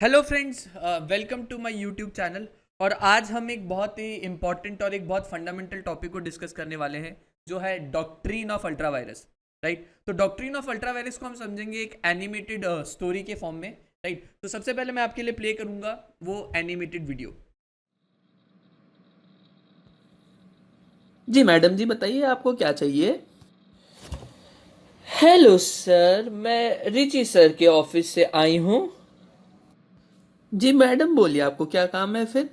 Hello friends, welcome to my YouTube channel. और आज हम एक बहुत ही इम्पॉर्टेंट और एक बहुत फंडामेंटल टॉपिक को डिस्कस करने वाले हैं, जो है doctrine of ultra vires. Right, तो डॉक्ट्रिन ऑफ अल्ट्रा वायरस को हम समझेंगे एक एनिमेटेड स्टोरी के फॉर्म में। राइट, तो सबसे पहले मैं आपके लिए प्ले करूंगा वो एनिमेटेड वीडियो। जी मैडम जी, बताइए आपको क्या चाहिए। हेलो सर, मैं रिची सर के ऑफिस से आई हूँ। जी मैडम, बोलिए आपको क्या काम है फिर।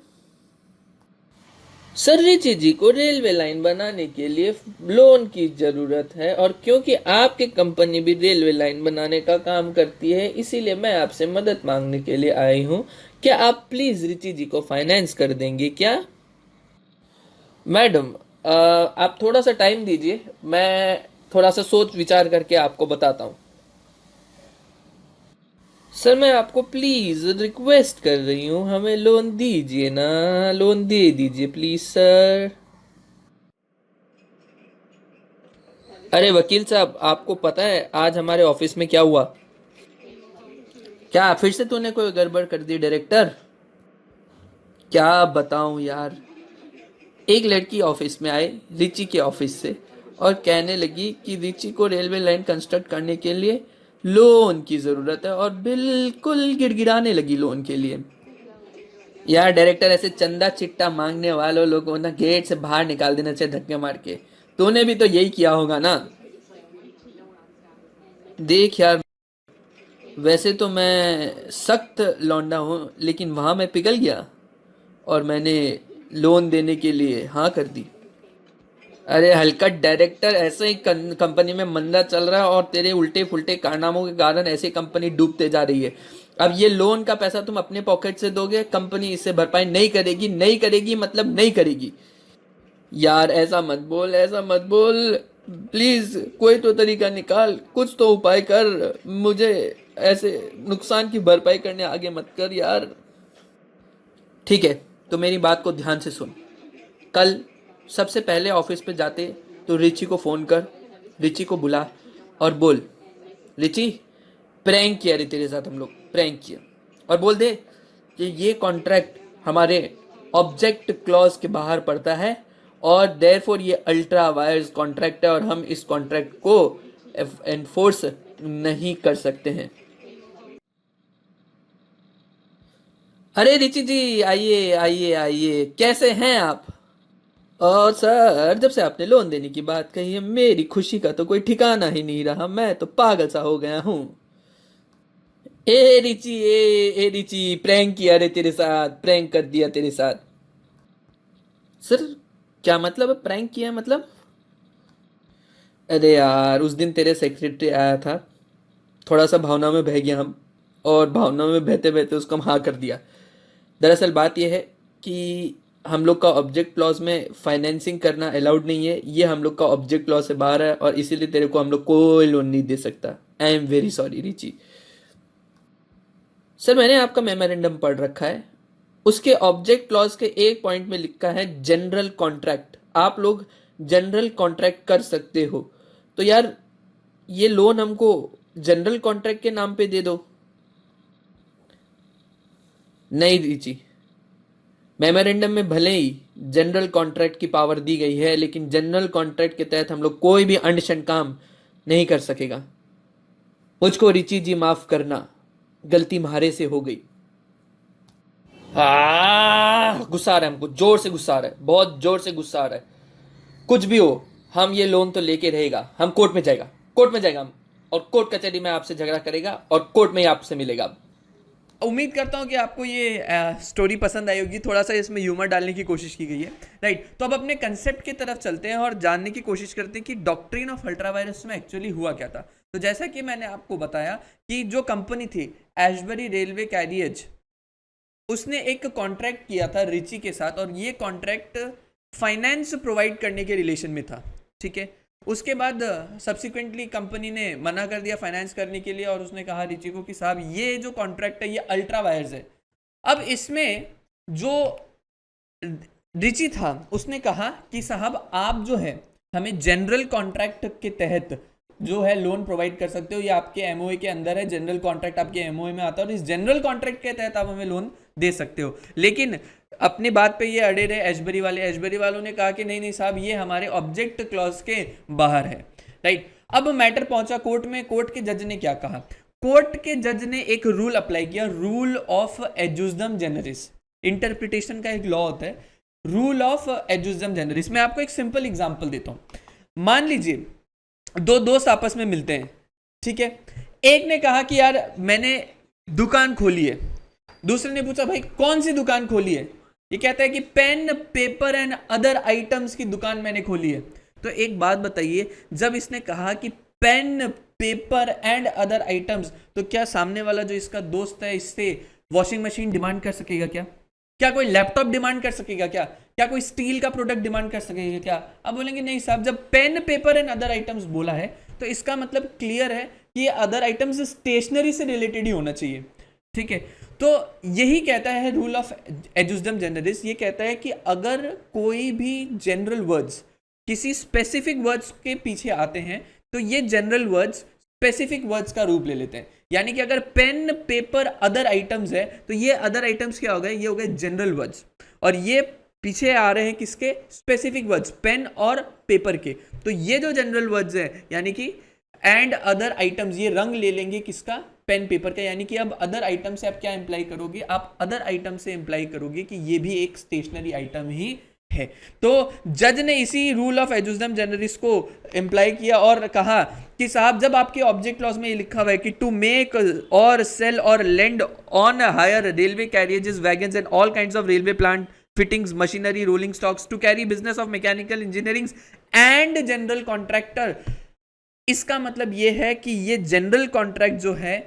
सर, रिची जी को रेलवे लाइन बनाने के लिए लोन की जरूरत है, और क्योंकि आपकी कंपनी भी रेलवे लाइन बनाने का काम करती है, इसीलिए मैं आपसे मदद मांगने के लिए आई हूँ। क्या आप प्लीज रिची जी को फाइनेंस कर देंगे क्या। मैडम, आप थोड़ा सा टाइम दीजिए, मैं थोड़ा सा सोच विचार करके आपको बताता हूँ। सर, मैं आपको प्लीज रिक्वेस्ट कर रही हूँ, हमें लोन दीजिए ना, लोन दे दीजिए प्लीज सर। अरे वकील साहब, आपको पता है आज हमारे ऑफिस में क्या हुआ। क्या फिर से तूने कोई गड़बड़ कर दी डायरेक्टर। क्या बताऊं यार। एक लड़की ऑफिस में आई, रिची के ऑफिस से, और कहने लगी कि रिची को रेलवे लाइन कंस्ट्रक्ट करने के लिए लोन की जरूरत है, और बिल्कुल गिड़गिड़ाने लगी लोन के लिए। यार डायरेक्टर, ऐसे चंदा चिट्टा मांगने वालों लोगों को ना गेट से बाहर निकाल देना चाहिए धक्के मार के। तूने भी तो यही किया होगा ना। देख यार, वैसे तो मैं सख्त लौंडा हूँ, लेकिन वहां मैं पिघल गया और मैंने लोन देने के लिए हाँ कर दी। अरे हलकट डायरेक्टर, ऐसे ही कंपनी में मंदा चल रहा है, और तेरे उल्टे फुल्टे कारनामों के कारण ऐसे कंपनी डूबते जा रही है। अब ये लोन का पैसा तुम अपने पॉकेट से दोगे, कंपनी इससे भरपाई नहीं करेगी, नहीं करेगी मतलब नहीं करेगी। यार ऐसा मत बोल, ऐसा मत बोल। प्लीज कोई तो तरीका निकाल, कुछ तो उपाय कर। मुझे ऐसे नुकसान की भरपाई करने आगे मत कर यार। ठीक है, तो मेरी बात को ध्यान से सुन। कल सबसे पहले ऑफिस पे जाते तो रिची को फोन कर, रिची को बुला और बोल, रिची, प्रैंक किया रे तेरे साथ, हम लोग प्रैंक किया। और बोल दे कि ये कॉन्ट्रैक्ट हमारे ऑब्जेक्ट क्लॉज के बाहर पड़ता है, और देयरफॉर ये अल्ट्रा वायर्स कॉन्ट्रैक्ट है, और हम इस कॉन्ट्रैक्ट को एनफोर्स नहीं कर सकते हैं। अरे रिची जी, आइए आइए आइए, कैसे हैं आप। और सर, जब से आपने लोन देने की बात कही है, मेरी खुशी का तो कोई ठिकाना ही नहीं रहा, मैं तो पागल सा हो गया हूँ। ए रिची, प्रैंक किया रे तेरे साथ, प्रैंक कर दिया तेरे साथ। सर, क्या मतलब है प्रैंक किया मतलब। अरे यार, उस दिन तेरे सेक्रेटरी आया था, थोड़ा सा भावना में बह गया हम, और भावना में बहते बहते उसको हम हाँ कर दिया। दरअसल बात यह है कि हम लोग का ऑब्जेक्ट क्लॉज में फाइनेंसिंग करना अलाउड नहीं है, ये हम लोग का ऑब्जेक्ट क्लॉज से बाहर है, और इसीलिए तेरे को हम लोग कोई लोन नहीं दे सकता। I am very sorry Richie. Sir, मैंने आपका मेमोरेंडम पढ़ रखा है, उसके ऑब्जेक्ट क्लॉज के एक पॉइंट में लिखा है जनरल कॉन्ट्रैक्ट। आप लोग जनरल कॉन्ट्रैक्ट कर सकते हो, तो यार ये लोन हमको जनरल कॉन्ट्रैक्ट के नाम पे दे दो। नहीं रिची, मेमोरेंडम में भले ही जनरल कॉन्ट्रैक्ट की पावर दी गई है, लेकिन जनरल कॉन्ट्रैक्ट के तहत हम लोग कोई भी अनशन काम नहीं कर सकेगा। मुझको रिची जी माफ करना, गलती म्हारे से हो गई। गुस्सा आ रहा है हमको, जोर से गुस्सा आ रहा है, बहुत जोर से गुस्सा आ रहा है। कुछ भी हो, हम ये लोन तो लेके रहेगा, हम कोर्ट में जाएगा, कोर्ट में जाएगा हम, और कोर्ट कचहरी में आपसे झगड़ा करेगा, और कोर्ट में ही आपसे मिलेगा। उम्मीद करता हूँ कि आपको ये स्टोरी पसंद आई होगी। थोड़ा सा इसमें ह्यूमर डालने की कोशिश की गई है। राइट, तो अब अपने कंसेप्ट की तरफ चलते हैं और जानने की कोशिश करते हैं कि डॉक्ट्रिन ऑफ अल्ट्रा वायरस में एक्चुअली हुआ क्या था। तो जैसा कि मैंने आपको बताया कि जो कंपनी थी एशबरी रेलवे कैरियज, उसने एक कॉन्ट्रैक्ट किया था रिची के साथ, और ये कॉन्ट्रैक्ट फाइनेंस प्रोवाइड करने के रिलेशन में था। ठीक है, उसके बाद सब्सिक्वेंटली कंपनी ने मना कर दिया फाइनेंस करने के लिए, और उसने कहा रिची को कि साहब ये जो कॉन्ट्रैक्ट है ये अल्ट्रा वायर्स है। अब इसमें जो रिची था उसने कहा कि साहब आप जो है हमें जनरल कॉन्ट्रैक्ट के तहत जो है लोन प्रोवाइड कर सकते हो, ये आपके एमओए के अंदर है, जनरल कॉन्ट्रैक्ट आपके एमओए में आता है और इस जनरल कॉन्ट्रैक्ट के तहत आप हमें लोन दे सकते हो। लेकिन अपनी बात पे ये अड़े रहे एशबरी वाले। एशबरी वालों ने कहा कि नहीं नहीं साहब, ये हमारे ऑब्जेक्ट क्लॉज के बाहर है, राइट। अब मैटर पहुंचा कोर्ट में। कोर्ट के जज ने क्या कहा? कोर्ट के जज ने एक रूल अप्लाई किया, रूल ऑफ एजुजदम जनरिस। इंटरप्रिटेशन का एक लॉ होता है, रूल ऑफ एजुजदम जनरिस। मैं आपको एक सिंपल एग्जांपल देता हूं। मान लीजिए दो दोस्त आपस में मिलते हैं, ठीक है। एक ने कहा कि यार मैंने दुकान खोली है। दूसरे ने पूछा भाई कौन सी दुकान खोली है? ये कहता है कि pen, paper and other items की दुकान मैंने खोली है। तो एक बात बताइए, जब इसने कहा कि pen, paper and other items, तो क्या सामने वाला जो इसका दोस्त है इससे वॉशिंग मशीन डिमांड कर सकेगा क्या? क्या कोई लैपटॉप डिमांड कर सकेगा क्या? क्या कोई स्टील का प्रोडक्ट डिमांड कर सकेगा क्या? अब बोलेंगे नहीं साहब, जब pen, paper and other items बोला है तो इसका मतलब क्लियर है कि ये अदर आइटम्स स्टेशनरी से रिलेटेड ही होना चाहिए, ठीक है। तो यही कहता है रूल ऑफ एजुजदम जनरिस। ये कहता है कि अगर कोई भी जनरल वर्ड्स किसी स्पेसिफिक वर्ड्स के पीछे आते हैं तो ये जनरल वर्ड्स स्पेसिफिक वर्ड्स का रूप ले लेते हैं। यानी कि अगर पेन, पेपर, अदर आइटम्स है तो ये अदर आइटम्स क्या हो गए? ये हो गए जनरल वर्ड्स, और ये पीछे आ रहे हैं किसके? स्पेसिफिक वर्ड्स, पेन और पेपर के। तो ये जो जनरल वर्ड्स है यानी कि एंड अदर आइटम्स, ये रंग ले लेंगे किसका? पेन, पेपर का। यानी कि अब अदर आइटम से आप क्या इंप्लाई करोगे? आप अदर आइटम से इंप्लाई करोगे कि ये भी एक स्टेशनरी आइटम ही है। तो जज ने इसी रूल ऑफ एजुजदम जनरिस को इंप्लाई किया और कहा कि साहब जब आपके ऑब्जेक्ट क्लॉज में ये लिखा हुआ है कि to make or sell or lend on hire railway carriages, wagons and all kinds of railway plant fittings, machinery, rolling stocks, to carry business of mechanical engineering and general contractor, इसका मतलब ये है कि ये जनरल कॉन्ट्रैक्ट जो है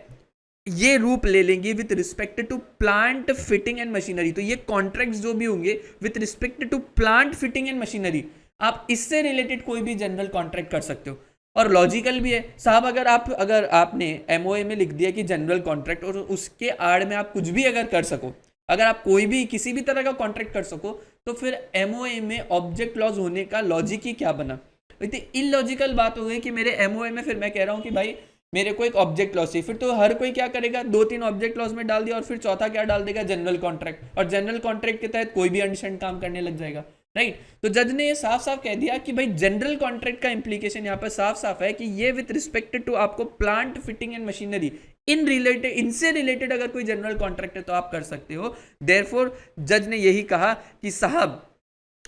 ये रूप ले लेंगे with respect to plant fitting and machinery. तो ये कॉन्ट्रैक्ट्स जो भी होंगे with respect to plant fitting and machinery, आप इससे रिलेटेड कोई भी जनरल कॉन्ट्रैक्ट कर सकते हो। और लॉजिकल भी है साहब, अगर आपने एमओए में लिख दिया कि जनरल कॉन्ट्रैक्ट और उसके आड़ में आप कुछ भी अगर कर सको, अगर आप कोई भी किसी भी तरह का कॉन्ट्रैक्ट कर सको, तो फिर एमओए में ऑब्जेक्ट क्लॉज होने का लॉजिक ही क्या बना? इतनी इलॉजिकल बात हो गई कि मेरे एमओए में फिर मैं कह रहा हूं कि भाई मेरे को एक ऑब्जेक्ट क्लॉज चाहिए, फिर तो हर कोई क्या करेगा? 2-3 ऑब्जेक्ट क्लॉज में डाल दिया और फिर चौथा क्या डाल देगा? General contract. और जनरल कॉन्ट्रैक्ट के तहत कोई भी अनशंड काम करने लग जाएगा, राइट। तो जज ने ये साफ साफ कह दिया कि भाई जनरल कॉन्ट्रैक्ट का इंप्लीकेशन यहाँ पर साफ साफ है कि ये विथ रिस्पेक्ट टू आपको प्लांट फिटिंग एंड मशीनरी इनसे रिलेटेड अगर कोई जनरल कॉन्ट्रैक्ट है तो आप कर सकते हो। देयरफॉर जज ने यही कहा कि साहब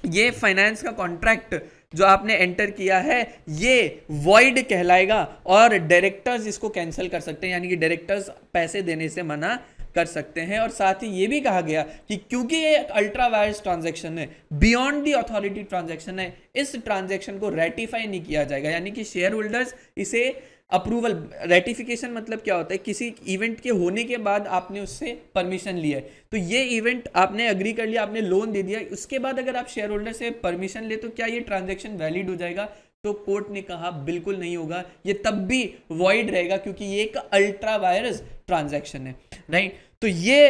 ये फाइनेंस का कॉन्ट्रैक्ट जो आपने एंटर किया है ये वॉइड कहलाएगा और डायरेक्टर्स इसको कैंसिल कर सकते हैं, यानी कि डायरेक्टर्स पैसे देने से मना कर सकते हैं। और साथ ही ये भी कहा गया कि क्योंकि ये एक अल्ट्रा वायर्स ट्रांजैक्शन है, बियॉन्ड दी अथॉरिटी ट्रांजैक्शन है, इस ट्रांजैक्शन को रेटिफाई नहीं किया जाएगा। यानी कि शेयर होल्डर्स इसे अप्रूवल, रेटिफिकेशन मतलब क्या होता है? किसी इवेंट के होने के बाद आपने उससे परमिशन लिया है, तो ये इवेंट आपने अग्री कर लिया, आपने लोन दे दिया, उसके बाद अगर आप शेयर होल्डर से परमिशन ले तो क्या ये ट्रांजैक्शन वैलिड हो जाएगा? तो कोर्ट ने कहा बिल्कुल नहीं होगा, ये तब भी वॉइड रहेगा क्योंकि ये एक अल्ट्रा वायरस ट्रांजैक्शन है, राइट। तो ये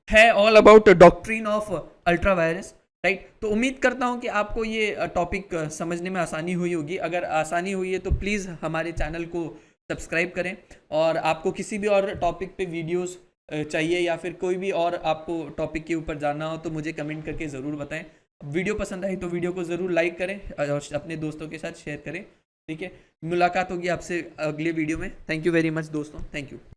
है all about doctrine of ultra vires, right. तो उम्मीद करता हूं कि आपको ये टॉपिक समझने में आसानी हुई होगी। अगर आसानी हुई है तो प्लीज़ हमारे चैनल को सब्सक्राइब करें, और आपको किसी भी और टॉपिक पे वीडियोस चाहिए या फिर कोई भी और आपको टॉपिक के ऊपर जानना हो तो मुझे कमेंट करके ज़रूर बताएं। वीडियो पसंद आई तो वीडियो को ज़रूर लाइक करें और अपने दोस्तों के साथ शेयर करें, ठीक है। मुलाकात होगी आपसे अगले वीडियो में। थैंक यू वेरी मच दोस्तों, थैंक यू।